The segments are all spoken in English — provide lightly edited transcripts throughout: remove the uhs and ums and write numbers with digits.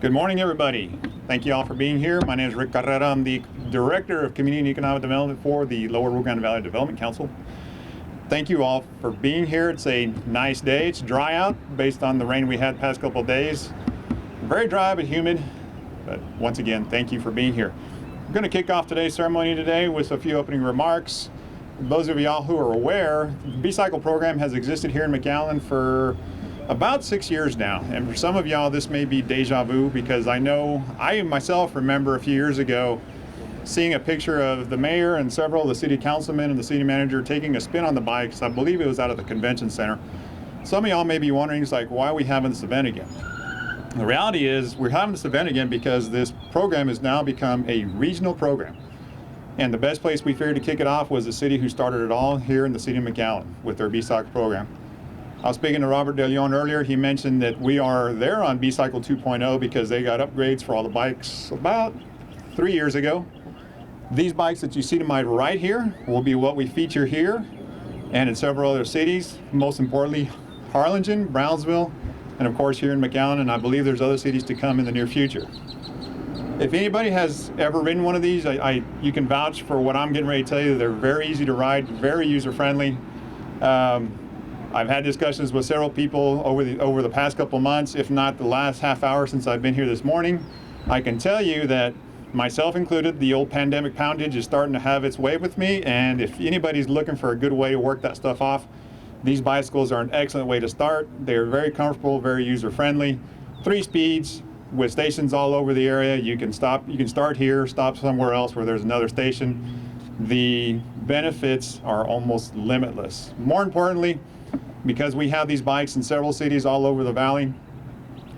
Good morning, everybody. Thank you all for being here. My name is Rick Carrera. I'm the Director of Community and Economic Development for the Lower Rio Grande Valley Development Council. Thank you all for being here. It's a nice day. It's dry out based on the rain we had the past couple of days. Very dry but humid. But once again, thank you for being here. I'm going to kick off today's ceremony today with a few opening remarks. Those of y'all who are aware, the BCycle program has existed here in McAllen for about 6 years now, and for some of y'all this may be deja vu, because I know I myself remember a few years ago seeing a picture of the mayor and several of the city councilmen and the city manager taking a spin on the bikes. I believe it was out of the convention center. Some of y'all may be wondering, it's like, why are we having this event again? The reality is we're having this event again because this program has now become a regional program, and the best place we figured to kick it off was the city who started it all, here in the city of McAllen with their BCycle program. I was speaking to Robert De Leon earlier. He mentioned that we are there on BCycle 2.0 because they got upgrades for all the bikes about 3 years ago. These bikes that you see to my right here will be what we feature here and in several other cities, most importantly Harlingen, Brownsville, and of course here in McAllen, and I believe there's other cities to come in the near future. If anybody has ever ridden one of these, you can vouch for what I'm getting ready to tell you. They're very easy to ride, very user-friendly. I've had discussions with several people over the past couple months, if not the last half hour since I've been here this morning. I can tell you that, myself included, the old pandemic poundage is starting to have its way with me, and if anybody's looking for a good way to work that stuff off, these bicycles are an excellent way to start. They're very comfortable, very user-friendly. 3 speeds with stations all over the area. You can start here, stop somewhere else where there's another station. The benefits are almost limitless. More importantly, because we have these bikes in several cities all over the valley,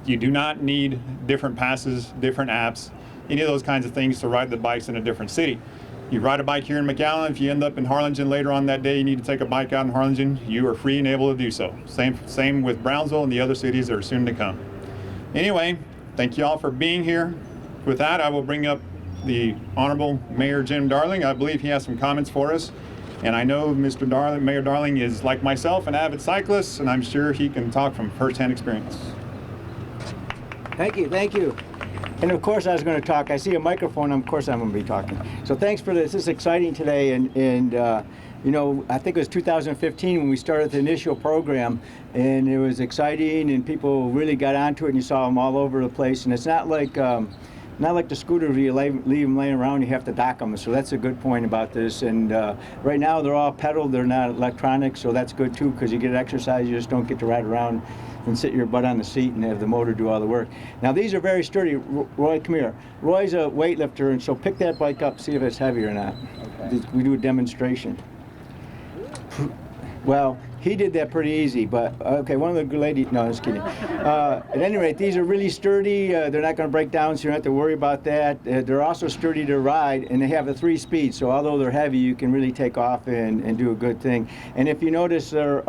you do not need different passes, different apps, any of those kinds of things to ride the bikes in a different city. You ride a bike here in McAllen, if you end up in Harlingen later on that day, you need to take a bike out in Harlingen, you are free and able to do so. Same with Brownsville and the other cities that are soon to come. Anyway, thank you all for being here. With that, I will bring up the Honorable Mayor Jim Darling. I believe he has some comments for us. And I know Mr. Darling, Mayor Darling, is like myself, an avid cyclist, and I'm sure he can talk from first-hand experience. Thank you, thank you. And of course I was going to talk. I see a microphone, of course I'm going to be talking. So thanks for this. This is exciting today, and you know, I think it was 2015 when we started the initial program, and it was exciting, and people really got onto it, and you saw them all over the place. And it's not like the scooters where you leave them laying around, you have to dock them. So that's a good point about this. And right now they're all pedaled, they're not electronic, so that's good too, because you get exercise, you just don't get to ride around and sit your butt on the seat and have the motor do all the work. Now these are very sturdy. Roy, come here. Roy's a weightlifter, and so pick that bike up, see if it's heavy or not. Okay. We do a demonstration. Well, he did that pretty easy, but okay, one of the ladies, no, just kidding. At any rate, these are really sturdy. They're not going to break down, so you don't have to worry about that. They're also sturdy to ride, and they have a 3 speed, so although they're heavy, you can really take off and do a good thing. And if you notice, they're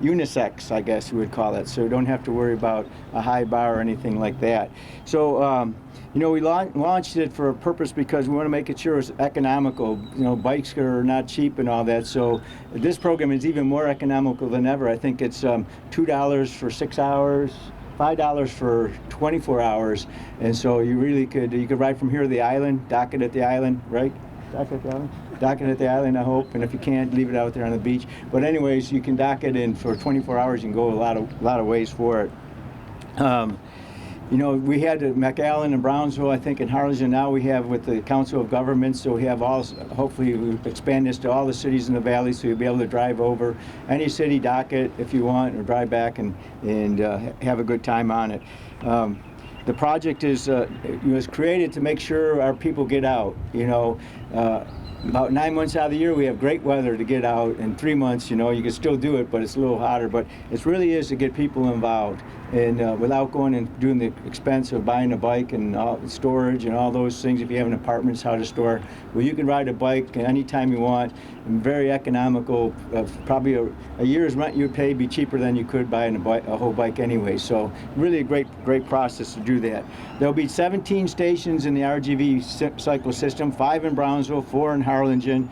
unisex, I guess you would call it, so you don't have to worry about a high bar or anything like that. So, you know, we launched it for a purpose because we want to make it sure it's economical. You know, bikes are not cheap and all that, so this program is even more economical than ever. I think it's $2 for 6 hours, $5 for 24 hours, and so you really could ride from here to the island, dock it at the island, right? Dock it at the island? Dock it at the island, I hope, and if you can't, leave it out there on the beach. But anyways, you can dock it in for 24 hours. You can go a lot of ways for it. You know, we had McAllen and Brownsville, I think, in Harlingen. Now we have with the Council of Governments, so we have all, hopefully we expand this to all the cities in the valley, so you'll be able to drive over any city, dock it if you want, or drive back and have a good time on it. The project was created to make sure our people get out. You know, about 9 months out of the year we have great weather to get out, and 3 months, you know, you can still do it, but it's a little hotter. But it really is to get people involved, and without going and doing the expense of buying a bike and storage and all those things. If you have an apartment, how to store, well, you can ride a bike anytime you want, and very economical. Probably a year's rent you'd pay be cheaper than you could buying a whole bike anyway. So really a great process to do that. There'll be 17 stations in the RGV Cycle system, 5 in Brownsville, 4 in Harlingen,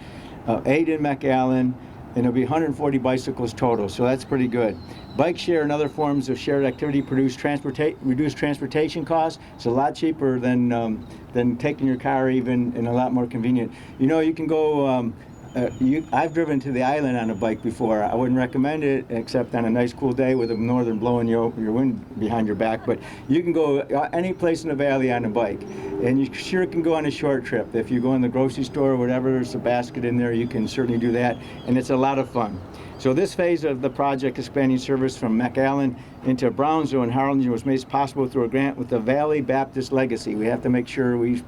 8 in McAllen. and there'll be 140 bicycles total, so that's pretty good. Bike share and other forms of shared activity reduce transportation costs. It's a lot cheaper than taking your car even, and a lot more convenient. You know, you can go, I've driven to the island on a bike before. I wouldn't recommend it except on a nice cool day with a northern blowing your wind behind your back, but you can go any place in the valley on a bike. And you sure can go on a short trip. If you go in the grocery store or whatever, there's a basket in there, you can certainly do that, and it's a lot of fun. So this phase of the project, expanding service from McAllen into Brownsville and Harlingen, was made possible through a grant with the Valley Baptist Legacy. We have to make sure we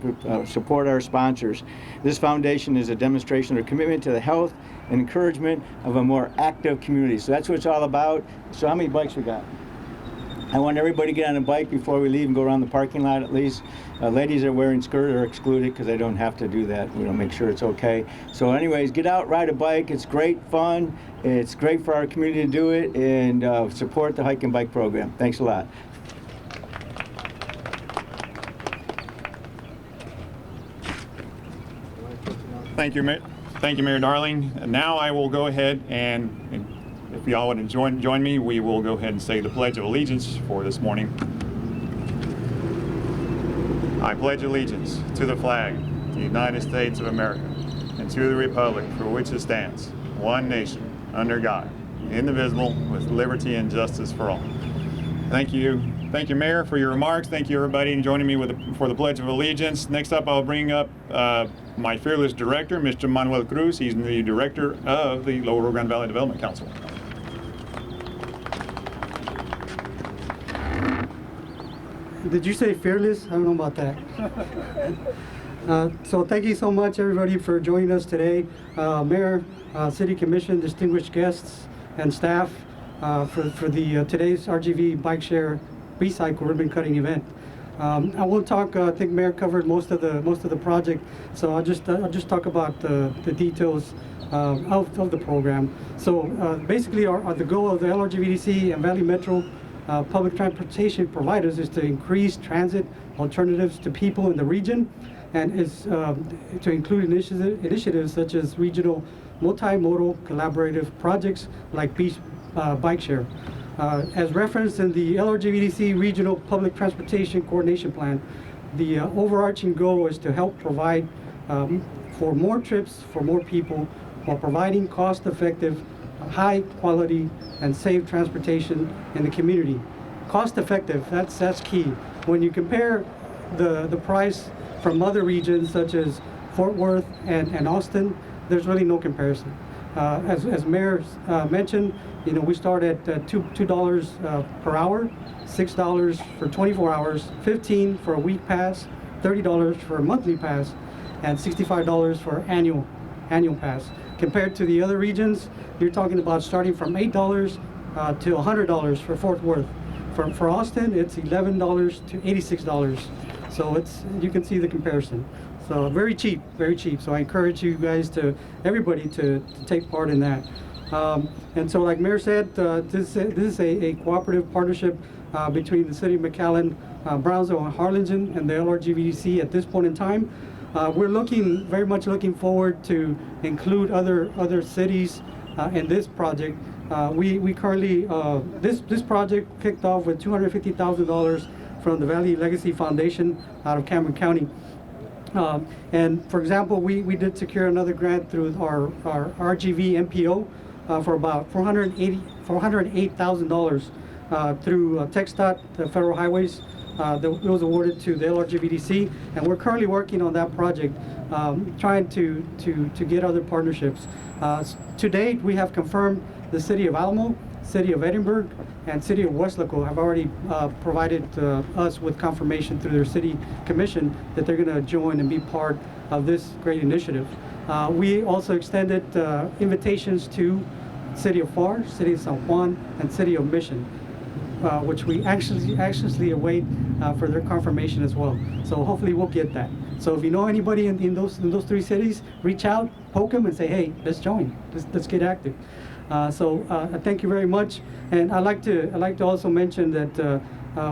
support our sponsors. This foundation is a demonstration of commitment to the health and encouragement of a more active community. So that's what it's all about. So how many bikes we got? I want everybody to get on a bike before we leave and go around the parking lot at least. Ladies that are wearing skirts are excluded because they don't have to do that. We don't make sure it's okay. So anyways, get out, ride a bike. It's great fun. It's great for our community to do it, and support the Hike and Bike program. Thanks a lot. Thank you, Mayor Darling. And now I will go ahead and if y'all would join me, we will go ahead and say the Pledge of Allegiance for this morning. I pledge allegiance to the flag of the United States of America and to the republic for which it stands, one nation, under God, indivisible, with liberty and justice for all. Thank you. Thank you, Mayor, for your remarks. Thank you, everybody, in joining me for the Pledge of Allegiance. Next up, I'll bring up my fearless director, Mr. Manuel Cruz. He's the director of the Lower Rio Grande Valley Development Council. Did you say fearless? I don't know about that. So thank you so much, everybody, for joining us today. Mayor, City Commission, distinguished guests, and staff for the today's RGV Bike Share BCycle ribbon cutting event. I won't talk. I think Mayor covered most of the project, so I'll just talk about the details of the program. So basically, the goal of the LRGVDC and Valley Metro public transportation providers is to increase transit alternatives to people in the region, and is to include initiatives such as regional multimodal collaborative projects like Bike Share. As referenced in the LRGVDC Regional Public Transportation Coordination Plan, the overarching goal is to help provide for more trips for more people while providing cost-effective, high quality and safe transportation in the community. Cost effective, that's key. When you compare the price from other regions such as Fort Worth and Austin, there's really no comparison. As Mayor mentioned, you know, we start at $2 per hour, $6 for 24 hours, $15 for a week pass, $30 for a monthly pass, and $65 for annual pass. Compared to the other regions, you're talking about starting from $8 to $100 for Fort Worth. For Austin, it's $11 to $86. So you can see the comparison. So very cheap, very cheap. So I encourage you guys everybody to take part in that. And so like Mayor said, this is a cooperative partnership between the City of McAllen, Brownsville and Harlingen and the LRGVDC at this point in time. We're very much looking forward to include other cities in this project. We currently, this project kicked off with $250,000 from the Valley Legacy Foundation out of Cameron County. And for example, we did secure another grant through our RGV MPO for about $408,000 through TxDOT, the Federal Highways. It was awarded to the LRGVDC, and we're currently working on that project, trying to get other partnerships. To date, we have confirmed the City of Alamo, City of Edinburgh, and City of Westlaco have already provided us with confirmation through their City Commission that they're going to join and be part of this great initiative. We also extended invitations to City of FAR, City of San Juan, and City of Mission, which we anxiously await for their confirmation as well. So hopefully we'll get that. So if you know anybody in those three cities, reach out, poke them, and say, hey, let's join. Let's get active. So thank you very much. And I'd like to also mention that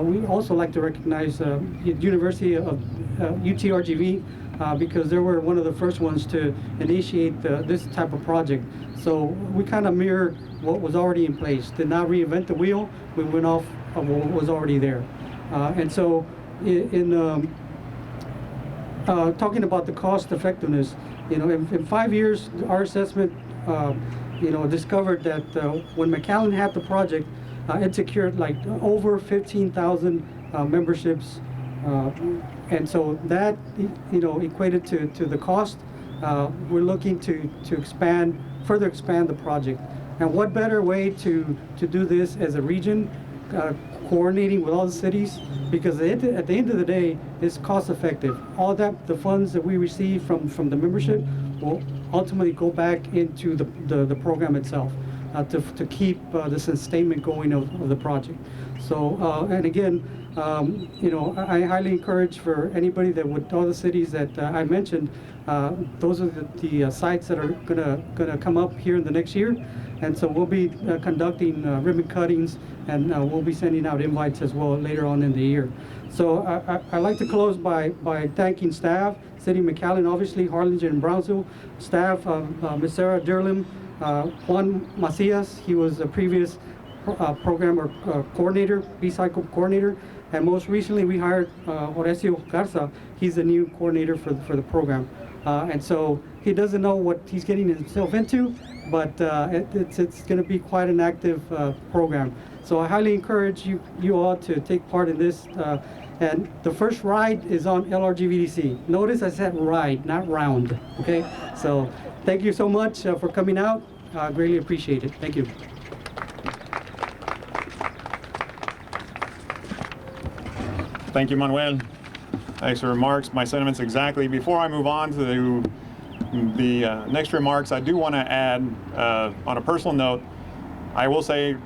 we also like to recognize University of UT-RGV because they were one of the first ones to initiate this type of project. So we kind of mirror what was already in place. Did not reinvent the wheel. We went off of what was already there. And so in talking about the cost effectiveness, in 5 years, our assessment, discovered that when McAllen had the project, it secured like over 15,000 memberships, and so that equated to the cost. We're looking to further expand the project, and what better way to do this as a region, coordinating with all the cities, because at the end of the day, it's cost effective. All that the funds that we receive from the membership will ultimately go back into the program itself to keep the sustainment going of the project. So and again, I highly encourage for anybody that would, all the cities that I mentioned, those are the sites that are gonna come up here in the next year, and so we'll be conducting ribbon cuttings, and we'll be sending out invites as well later on in the year. So I'd like to close by thanking staff, City of McAllen, obviously Harlingen and Brownsville staff, Ms. Sarah Derlim, Juan Macias, he was a previous program or coordinator, BCycle coordinator, and most recently we hired Horacio Garza. He's the new coordinator for the program, and so he doesn't know what he's getting himself into, but it's going to be quite an active program. So I highly encourage you all to take part in this. And the first ride is on LRGVDC. Notice I said ride, not round. Okay. So thank you so much for coming out. Greatly appreciate it. Thank you. Thank you, Manuel. Thanks for remarks. My sentiments exactly. Before I move on to the next remarks, I do want to add, on a personal note, I will say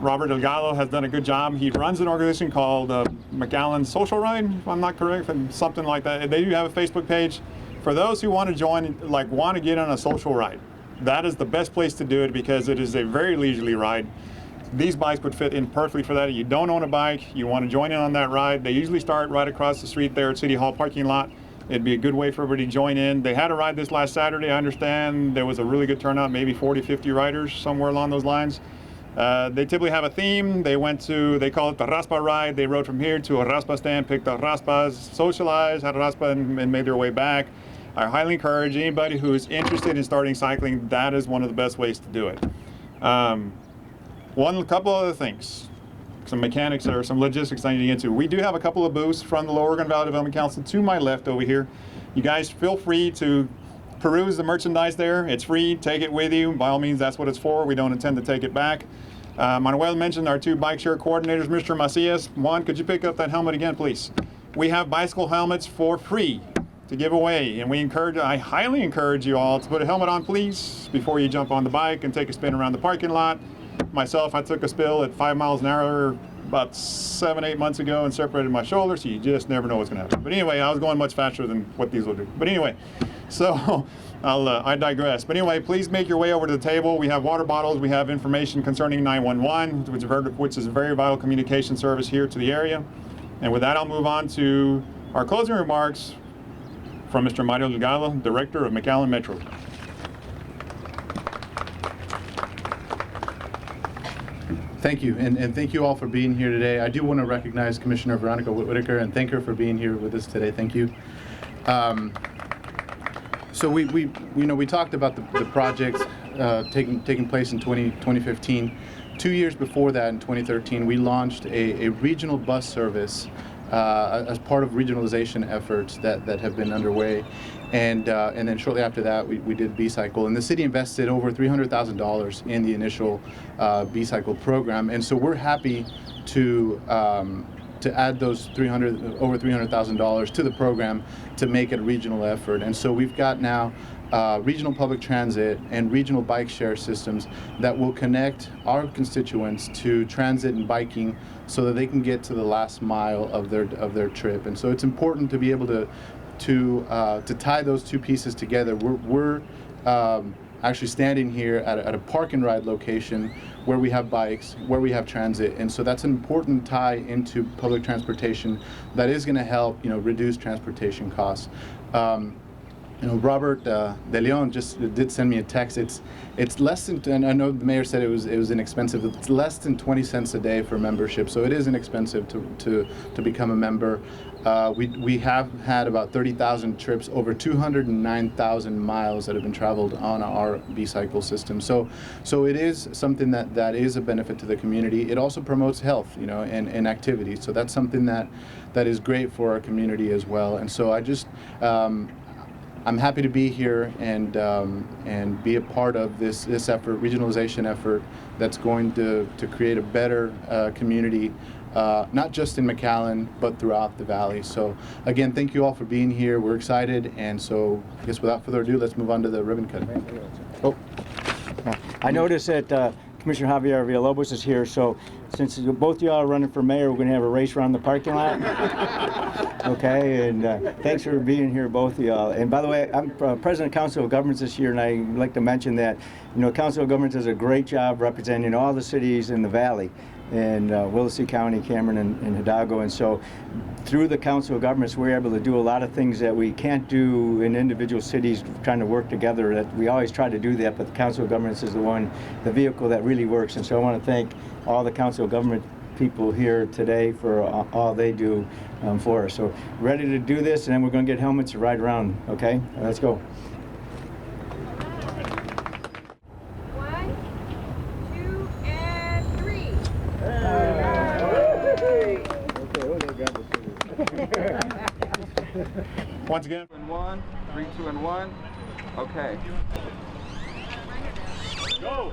Robert Delgado has done a good job. He runs an organization called McAllen Social Ride, if I'm not correct, something like that. They do have a Facebook page. For those who want to join, want to get on a social ride, that is the best place to do it because it is a very leisurely ride. These bikes would fit in perfectly for that. If you don't own a bike, you want to join in on that ride, they usually start right across the street there at City Hall parking lot. It'd be a good way for everybody to join in. They had a ride this last Saturday. I understand there was a really good turnout, maybe 40, 50 riders, somewhere along those lines. They typically have a theme. They call it the Raspa ride. They rode from here to a Raspa stand, picked up Raspas, socialized, had a Raspa, and made their way back. I highly encourage anybody who is interested in starting cycling, that is one of the best ways to do it. Couple other things, some mechanics or some logistics I need to get into. We do have a couple of booths from the Lower Oregon Valley Development Council to my left over here. You guys feel free to peruse the merchandise there. It's free, take it with you. By all means, that's what it's for. We don't intend to take it back. Manuel mentioned our two bike share coordinators, Mr. Macias. Juan, could you pick up that helmet again, please? We have bicycle helmets for free to give away, and I highly encourage you all to put a helmet on, please, before you jump on the bike and take a spin around the parking lot. Myself, I took a spill at 5 miles an hour about 7-8 months ago and separated my shoulder, so you just never know what's going to happen. But anyway, I was going much faster than what these will do. But anyway, so I digress. But anyway, please make your way over to the table. We have water bottles. We have information concerning 911, which is a very vital communication service here to the area. And with that, I'll move on to our closing remarks from Mr. Mario Delgado, Director of McAllen Metro. Thank you, and thank you all for being here today. I do want to recognize Commissioner Veronica Whitaker and thank her for being here with us today. Thank you. So we talked about the project taking place in 2015. 2 years before that, in 2013, we launched a regional bus service as part of regionalization efforts that have been underway. And then shortly after that, we did BCycle, and the city invested over $300,000 in the initial BCycle program. And so we're happy to add those over $300,000 to the program to make it a regional effort. And so we've got now regional public transit and regional bike share systems that will connect our constituents to transit and biking so that they can get to the last mile of their trip. And so it's important to be able to tie those two pieces together. We're actually standing here at a park and ride location where we have bikes, where we have transit, and so that's an important tie into public transportation that is going to help, reduce transportation costs. Robert De Leon just did send me a text. It's less than, and I know the mayor said it was inexpensive. It's less than 20 cents a day for membership, so it is inexpensive to become a member. We have had about 30,000 trips, over 209,000 miles that have been traveled on our BCycle system. So it is something that is a benefit to the community. It also promotes health, and activity. So that's something that is great for our community as well. And so I just I'm happy to be here and be a part of this effort, regionalization effort, that's going to create a better community, not just in McAllen, but throughout the valley. So again, thank you all for being here. We're excited, and so I guess without further ado, let's move on to the ribbon cutting. Oh, I noticed that Commissioner Javier Villalobos is here, so since both y'all are running for mayor, we're going to have a race around the parking lot. Okay, and thanks for being here, both of y'all. And by the way, I'm President of Council of Governments this year, and I'd like to mention that, Council of Governments does a great job representing all the cities in the valley, and Willacy County, Cameron, and Hidalgo. And so through the Council of Governments, we're able to do a lot of things that we can't do in individual cities trying to work together. That we always try to do that, but the Council of Governments is the vehicle that really works. And so I want to thank all the Council of Government people here today for all they do for us. So ready to do this, and then we're going to get helmets to ride around. Okay, let's go. 1, 2, and 3. Once again. 1, 3, 2, and 1. Okay. Go!